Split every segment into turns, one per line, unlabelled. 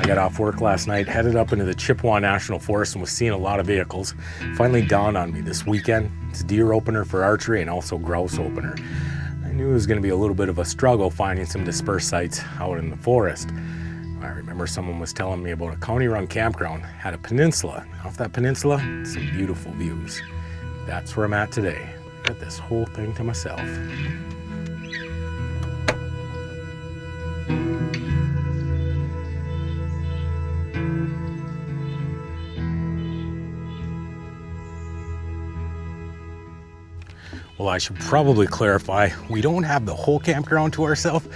I got off work last night, headed up into the Chippewa National Forest and was seeing a lot of vehicles. Finally dawned on me this weekend, it's deer opener for archery and also grouse opener. I knew it was going to be a little bit of a struggle finding some dispersed sites out in the forest. I remember someone was telling me about a county-run campground, had a peninsula. Off that peninsula, some beautiful views. That's where I'm at today. Got this whole thing to myself. Well, I should probably clarify, we don't have the whole campground to ourselves,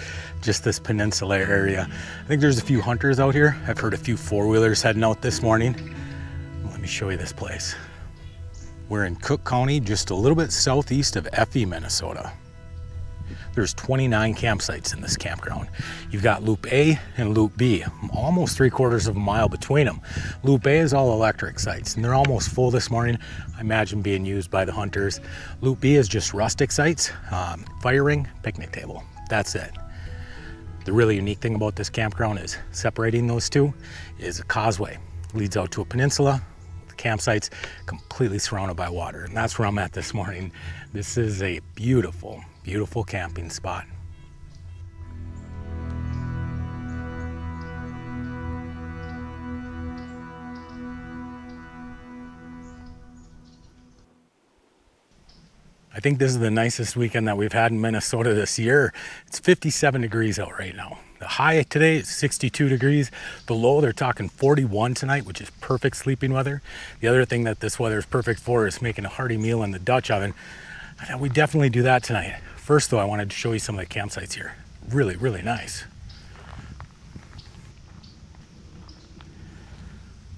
just this peninsula area. I think there's a few hunters out here. I've heard a few four-wheelers heading out this morning. Let me show you this place. We're in Cook County, just a little bit southeast of Effie, Minnesota. There's 29 campsites in this campground. You've got Loop A and Loop B, almost 3/4 of a mile between them. Loop A is all electric sites, and they're almost full this morning. I imagine being used by the hunters. Loop B is just rustic sites, fire ring, picnic table. That's it. The really unique thing about this campground is separating those two is a causeway. Leads out to a peninsula. The campsite's completely surrounded by water, and that's where I'm at this morning. This is a beautiful, beautiful camping spot. I think this is the nicest weekend that we've had in Minnesota this year. It's 57 degrees out right now. The high today is 62 degrees. The low, they're talking 41 tonight, which is perfect sleeping weather. The other thing that this weather is perfect for is making a hearty meal in the Dutch oven. I thought we'd definitely do that tonight. First though, I wanted to show you some of the campsites here. Really, really nice.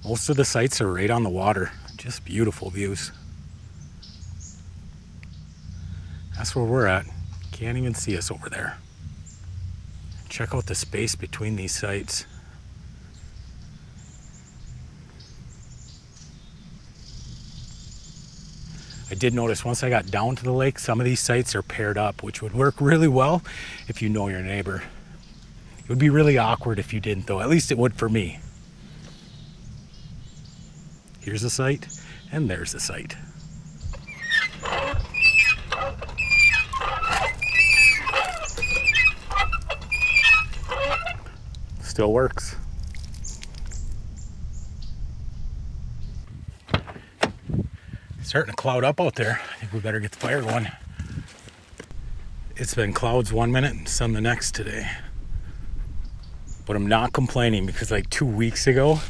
Most of the sites are right on the water. Just beautiful views. That's where we're at. Can't even see us over there. Check out the space between these sites. I did notice once I got down to the lake, some of these sites are paired up, which would work really well if you know your neighbor. It would be really awkward if you didn't though, at least it would for me. Here's a site, and there's a site. Still works. Starting to cloud up out there. I think we better get the fire going. It's been clouds one minute and sun the next today. But I'm not complaining because like 2 weeks ago,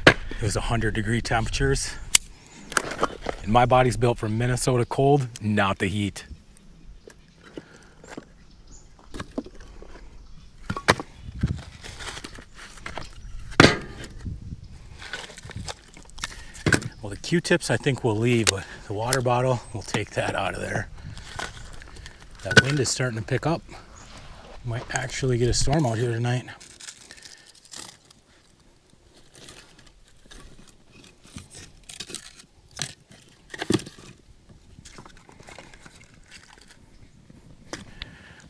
it was 100-degree temperatures. And my body's built for Minnesota cold, not the heat. Well, the Q-tips I think we'll leave, but the water bottle, we'll take that out of there. That wind is starting to pick up. Might actually get a storm out here tonight.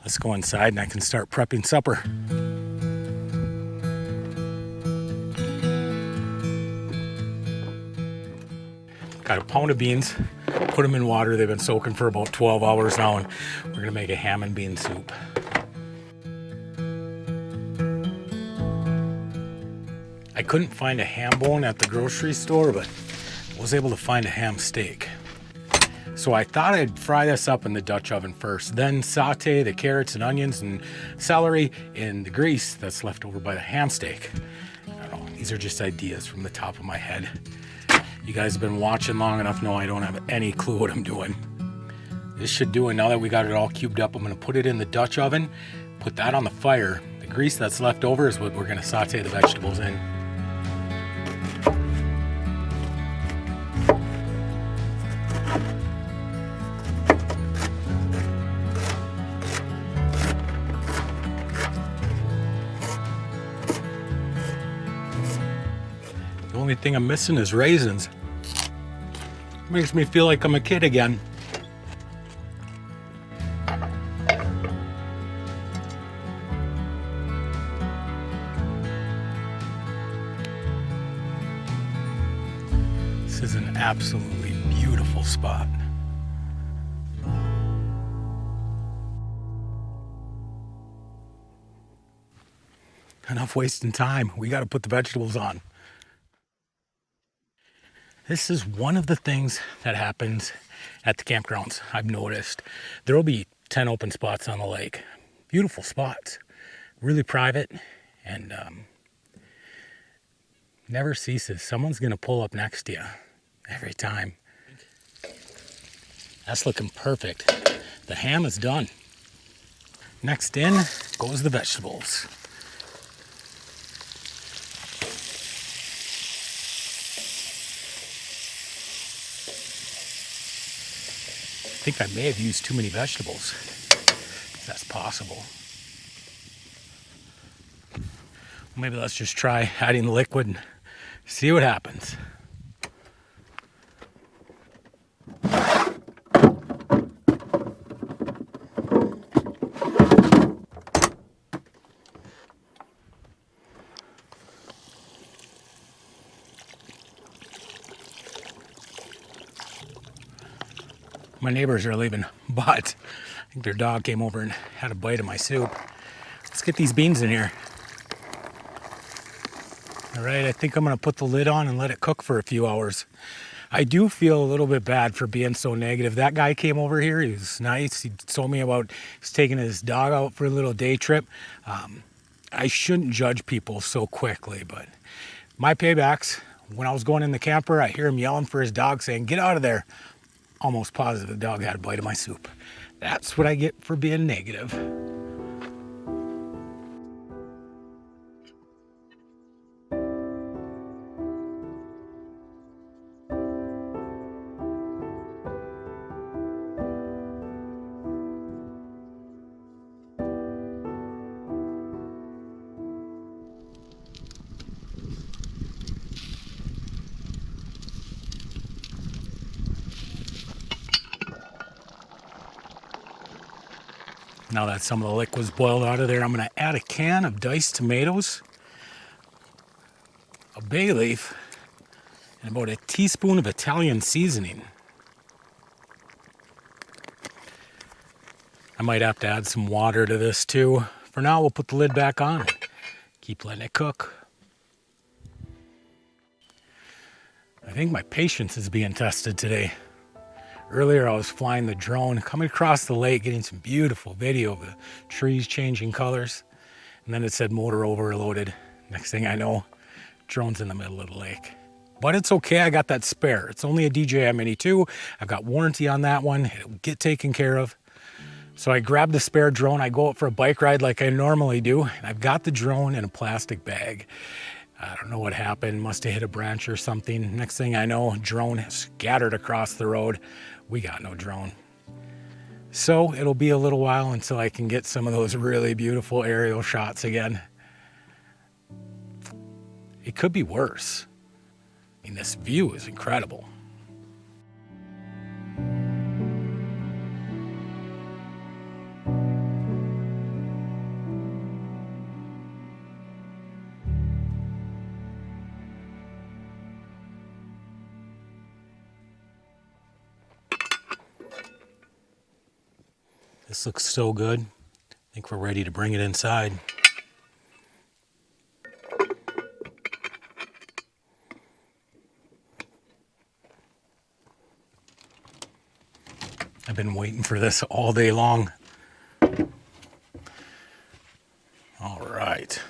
Let's go inside and I can start prepping supper. Got a pound of beans, put them in water. They've been soaking for about 12 hours now, and we're gonna make a ham and bean soup. I couldn't find a ham bone at the grocery store, but was able to find a ham steak. So I thought I'd fry this up in the Dutch oven first, then saute the carrots and onions and celery in the grease that's left over by the ham steak. I don't know, these are just ideas from the top of my head. You guys have been watching long enough, know I don't have any clue what I'm doing. This should do it. Now that we got it all cubed up, I'm gonna put it in the Dutch oven, put that on the fire. The grease that's left over is what we're gonna saute the vegetables in. The only thing I'm missing is raisins. Makes me feel like I'm a kid again. an absolutely beautiful spot. Enough wasting time. We got to put the vegetables on. This is one of the things that happens at the campgrounds. I've noticed there will be 10 open spots on the lake. Beautiful spots, really private, and never ceases. Someone's gonna pull up next to you every time. That's looking perfect. The ham is done. Next in goes the vegetables. I think I may have used too many vegetables. That's possible. Maybe let's just try adding the liquid and see what happens. My neighbors are leaving, but I think their dog came over and had a bite of my soup. Let's get these beans in here. All right, I think I'm gonna put the lid on and let it cook for a few hours. I do feel a little bit bad for being so negative. That guy came over here, he was nice. He told me about he's taking his dog out for a little day trip. I shouldn't judge people so quickly, but my paybacks, when I was going in the camper, I hear him yelling for his dog saying, "Get out of there." Almost positive the dog had a bite of my soup. That's what I get for being negative. Now that some of the liquid's boiled out of there, I'm gonna add a can of diced tomatoes, a bay leaf, and about a teaspoon of Italian seasoning. I might have to add some water to this too. For now, we'll put the lid back on and keep letting it cook. I think my patience is being tested today. Earlier, I was flying the drone, coming across the lake, getting some beautiful video of the trees changing colors. And then it said motor overloaded. Next thing I know, drone's in the middle of the lake. But it's okay, I got that spare. It's only a DJI Mini 2. I've got warranty on that one. It'll get taken care of. So I grabbed the spare drone. I go out for a bike ride like I normally do. And I've got the drone in a plastic bag. I don't know what happened. Must have hit a branch or something. Next thing I know, drone scattered across the road. We got no drone. So it'll be a little while until I can get some of those really beautiful aerial shots again. It could be worse. I mean, this view is incredible. This looks so good. I think we're ready to bring it inside. I've been waiting for this all day long. All right.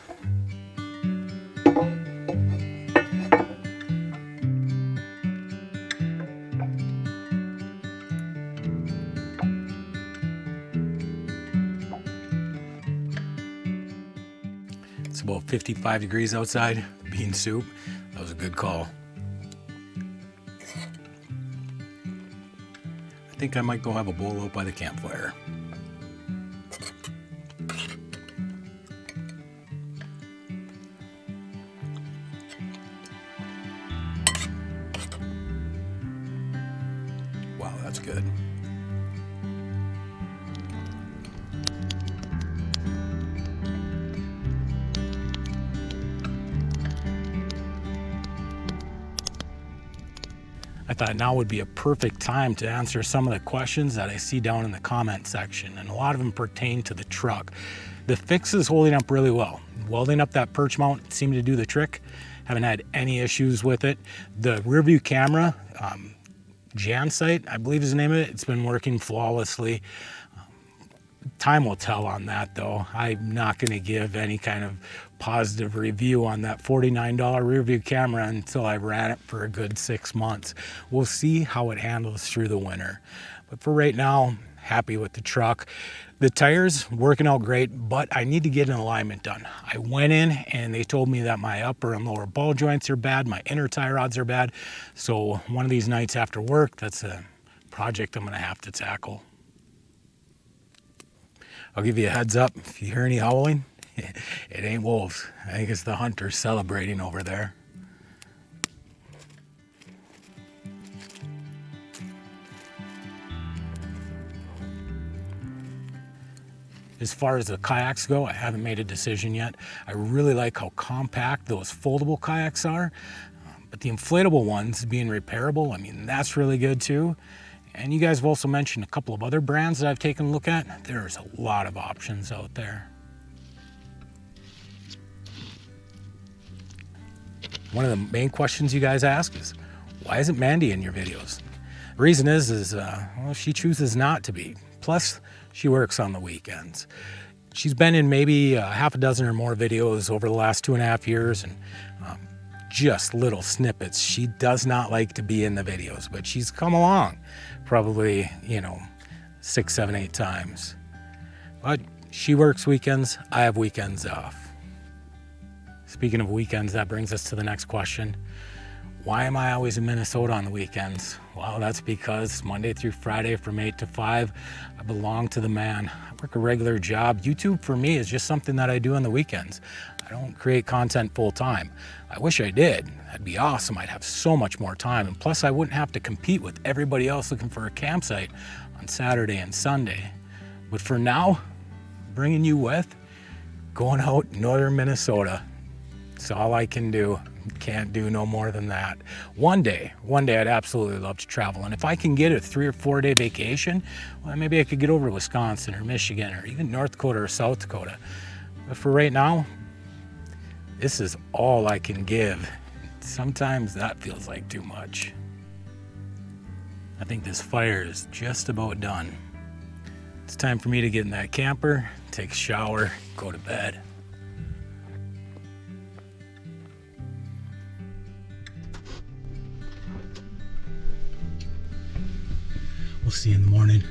It's about 55 degrees outside. Bean soup. That was a good call. I think I might go have a bowl out by the campfire. Wow, that's good. I thought now would be a perfect time to answer some of the questions that I see down in the comment section, and a lot of them pertain to the truck. The fix is holding up really well. Welding up that perch mount seemed to do the trick. Haven't had any issues with it. The rear view camera, Jansight, I believe is the name of it, it's been working flawlessly. Time will tell on that though. I'm not going to give any kind of positive review on that $49 rear view camera until I ran it for a good 6 months. We'll see how it handles through the winter. But for right now, happy with the truck. The tires working out great, but I need to get an alignment done. I went in and they told me that my upper and lower ball joints are bad, my inner tie rods are bad. So one of these nights after work, that's a project I'm going to have to tackle. I'll give you a heads up, if you hear any howling, it ain't wolves. I think it's the hunters celebrating over there. As far as the kayaks go, I haven't made a decision yet. I really like how compact those foldable kayaks are, but the inflatable ones being repairable, I mean, that's really good too. And you guys have also mentioned a couple of other brands that I've taken a look at. There's a lot of options out there. One of the main questions you guys ask is, why isn't Mandy in your videos? The reason is well, she chooses not to be. Plus, she works on the weekends. She's been in maybe half a dozen or more videos over the last 2.5 years, and just little snippets. She does not like to be in the videos, but she's come along probably, 6, 7, 8 times. But she works weekends, I have weekends off. Speaking of weekends, that brings us to the next question. Why am I always in Minnesota on the weekends? Well, that's because Monday through Friday from 8 to 5, I belong to the man. I work a regular job. YouTube for me is just something that I do on the weekends. I don't create content full time. I wish I did. That'd be awesome. I'd have so much more time. And plus I wouldn't have to compete with everybody else looking for a campsite on Saturday and Sunday. But for now, bringing you with, going out northern Minnesota. It's all I can do. Can't do no more than that. One day I'd absolutely love to travel. And if I can get a 3 or 4 day vacation, well, maybe I could get over to Wisconsin or Michigan or even North Dakota or South Dakota. But for right now, this is all I can give. Sometimes that feels like too much. I think this fire is just about done. It's time for me to get in that camper, take a shower, go to bed. We'll see you in the morning.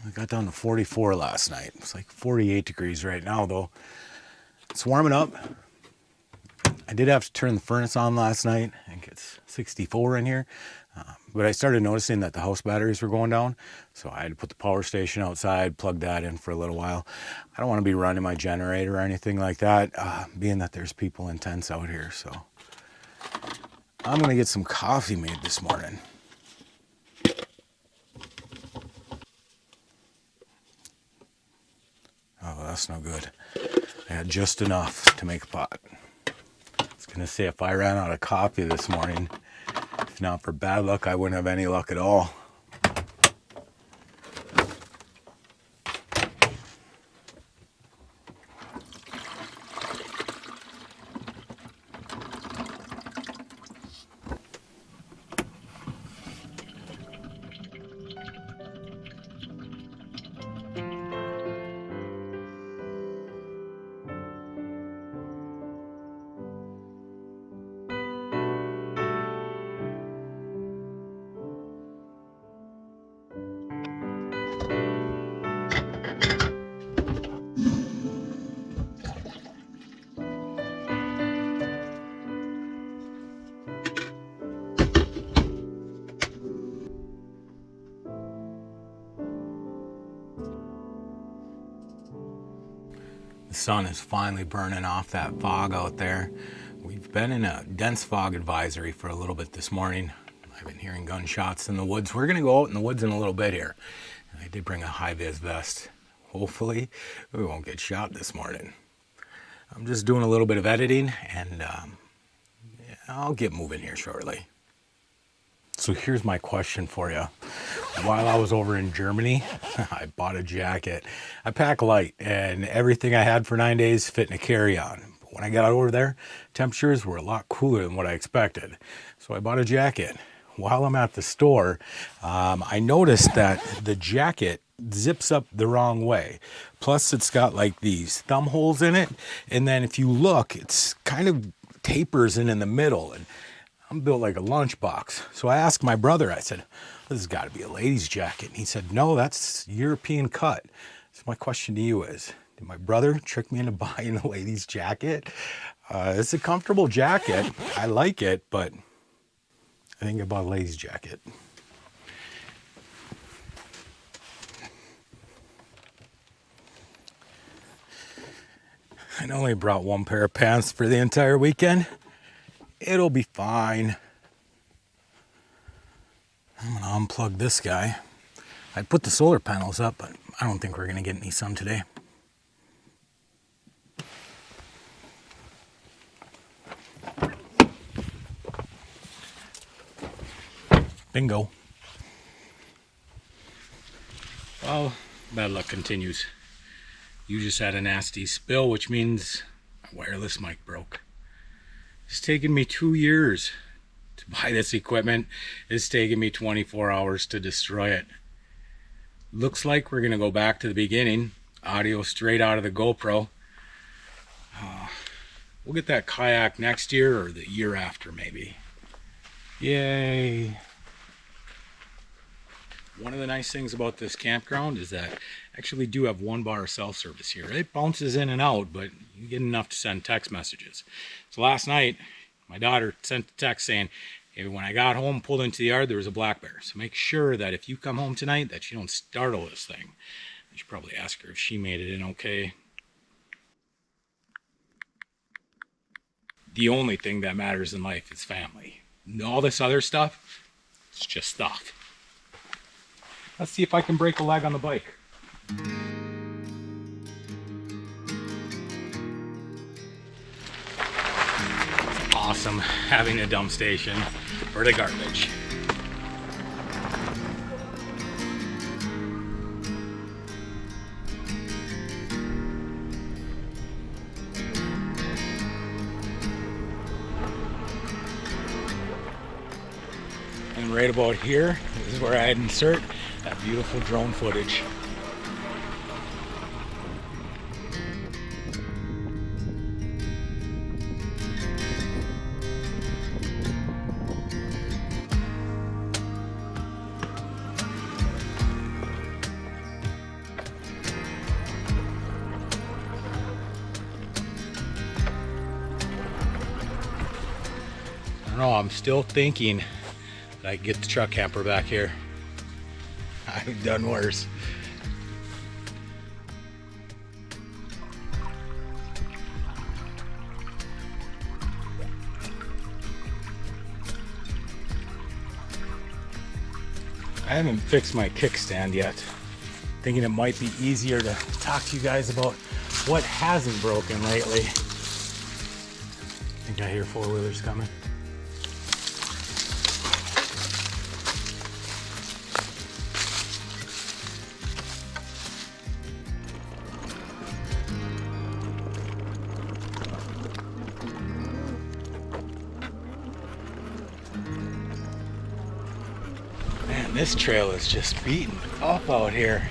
I got down to 44 last night. It's like 48 degrees right now though. It's warming up. I did have to turn the furnace on last night. I think it's 64 in here. But I started noticing that the house batteries were going down. So I had to put the power station outside, plug that in for a little while. I don't want to be running my generator or anything like that, being that there's people in tents out here. So I'm going to get some coffee made this morning. Oh, that's no good. I had just enough to make a pot. I was going to say if I ran out of coffee this morning, if not for bad luck, I wouldn't have any luck at all. sun is finally burning off that fog out there. We've been in a dense fog advisory for a little bit this morning. I've been hearing gunshots in the woods. We're gonna go out in the woods in a little bit here. I did bring a high-vis vest. Hopefully we won't get shot this morning. I'm just doing a little bit of editing and I'll get moving here shortly. So here's my question for you. While I was over in Germany, I bought a jacket. I pack light and everything I had for 9 days fit in a carry-on. But when I got over there, temperatures were a lot cooler than what I expected. So I bought a jacket. While I'm at the store, I noticed that the jacket zips up the wrong way. Plus it's got like these thumb holes in it. And then if you look, it's kind of tapers in the middle. And I'm built like a lunchbox. So I asked my brother, I said, this has got to be a lady's jacket. And he said, no, that's European cut. So my question to you is, did my brother trick me into buying a lady's jacket? It's a comfortable jacket. I like it, but I think I bought a lady's jacket. I only brought one pair of pants for the entire weekend. It'll be fine. I'm gonna unplug this guy. I put the solar panels up, but I don't think we're gonna get any sun today. Bingo. Well, bad luck continues. You just had a nasty spill, which means my wireless mic broke. It's taken me 2 years to buy this equipment. It's taken me 24 hours to destroy it. Looks like we're gonna go back to the beginning. Audio straight out of the GoPro. We'll get that kayak next year or the year after maybe. Yay. One of the nice things about this campground is that I actually do have 1 bar of cell service here. It bounces in and out, but you get enough to send text messages. So last night, my daughter sent a text saying, hey, when I got home, pulled into the yard, there was a black bear. So make sure that if you come home tonight, that you don't startle this thing. I should probably ask her if she made it in okay. The only thing that matters in life is family. All this other stuff, it's just stuff. Let's see if I can break a leg on the bike. It's awesome having a dump station for the garbage. And right about here is where I'd insert that beautiful drone footage. I don't know, I'm still thinking that I can get the truck camper back here. I've done worse. I haven't fixed my kickstand yet. Thinking it might be easier to talk to you guys about what hasn't broken lately. I think I hear four-wheelers coming. This trail is just beaten up out here.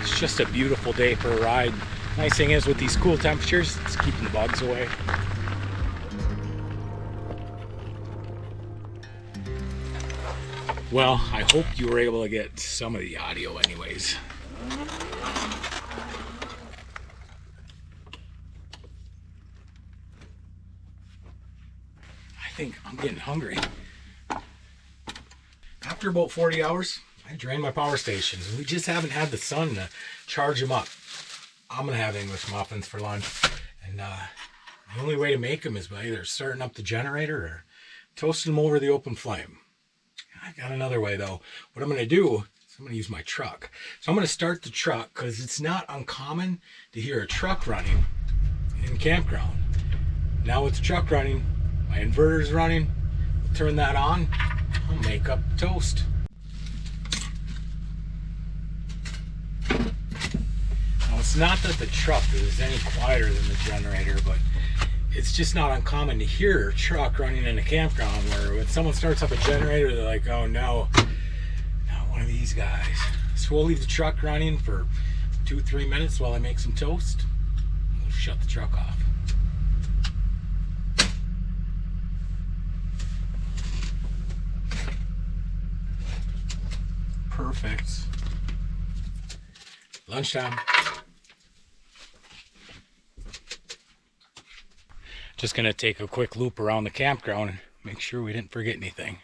It's just a beautiful day for a ride. Nice thing is with these cool temperatures, it's keeping the bugs away. Well, I hope you were able to get some of the audio anyways. I think I'm getting hungry. After about 40 hours, I drained my power stations. We just haven't had the sun to charge them up. I'm gonna have English muffins for lunch, and the only way to make them is by either starting up the generator or toasting them over the open flame. I got another way though. What I'm gonna do is I'm gonna use my truck. So I'm gonna start the truck because it's not uncommon to hear a truck running in campground. Now with the truck running, my inverter's running, I'll turn that on, I'll make up toast. Now it's not that the truck is any quieter than the generator, but it's just not uncommon to hear a truck running in a campground where when someone starts up a generator, they're like, oh no, not one of these guys. So we'll leave the truck running for 2-3 minutes while I make some toast. We'll shut the truck off. Perfect. Lunchtime. Just gonna take a quick loop around the campground and make sure we didn't forget anything.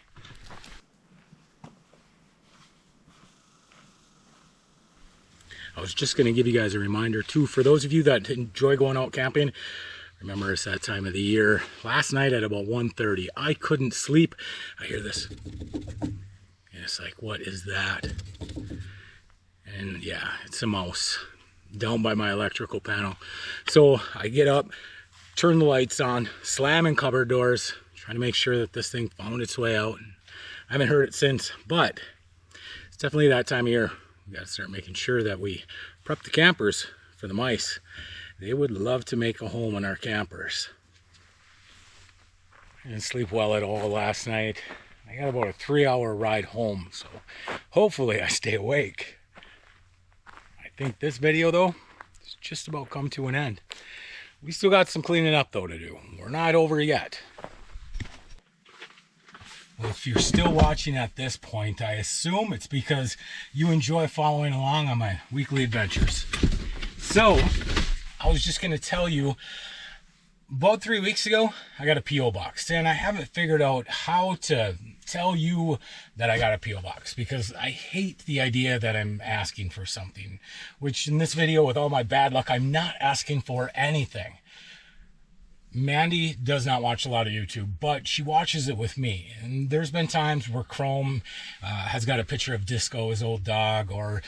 I was just gonna give you guys a reminder too, for those of you that enjoy going out camping, remember it's that time of the year. Last night at about 1:30, I couldn't sleep. I hear this. And it's like, what is that? And yeah, it's a mouse down by my electrical panel. So I get up, turn the lights on, slamming cupboard doors, trying to make sure that this thing found its way out. I haven't heard it since, but it's definitely that time of year. We got to start making sure that we prep the campers for the mice. They would love to make a home in our campers. I didn't sleep well at all last night. I got about a 3-hour ride home, so hopefully I stay awake. I think this video though has just about come to an end. We still got some cleaning up though to do. We're not over yet. Well, if you're still watching at this point, I assume it's because you enjoy following along on my weekly adventures. So, I was just going to tell you, about 3 weeks ago, I got a P.O. box, and I haven't figured out how to tell you that I got a P.O. box because I hate the idea that I'm asking for something, which in this video, with all my bad luck, I'm not asking for anything. Mandy does not watch a lot of YouTube, but she watches it with me. And there's been times where Chrome has got a picture of Disco, his old dog, or,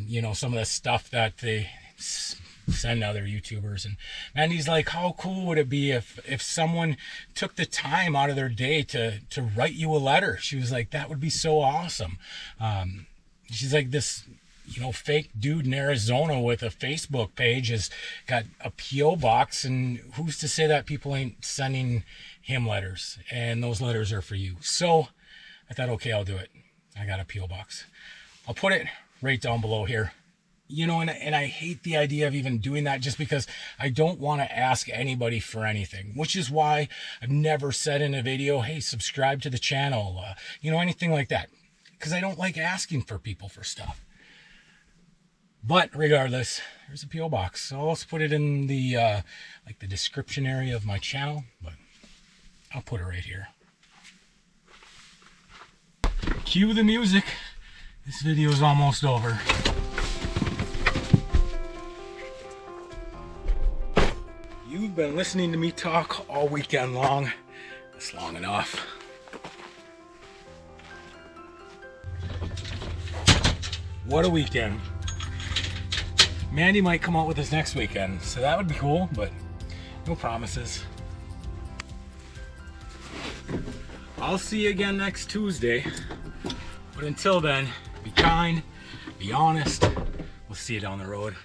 you know, some of the stuff that they send other YouTubers. And Mandy's like, how cool would it be if someone took the time out of their day to write you a letter? She was like, that would be so awesome. She's like, this, you know, fake dude in Arizona with a Facebook page has got a P.O. box, and who's to say that people ain't sending him letters, and those letters are for you. So I thought, okay, I'll do it. I got a P.O. box. I'll put it right down below here. You know, and I hate the idea of even doing that just because I don't want to ask anybody for anything, which is why I've never said in a video, hey, subscribe to the channel, you know, anything like that, because I don't like asking for people for stuff. But regardless, there's a P.O. box. I'll also put it in the like the description area of my channel, but I'll put it right here. Cue the music. This video is almost over. You've been listening to me talk all weekend long. That's long enough. What a weekend. Mandy might come out with us next weekend, so that would be cool, but no promises. I'll see you again next Tuesday, but until then, be kind, be honest. We'll see you down the road.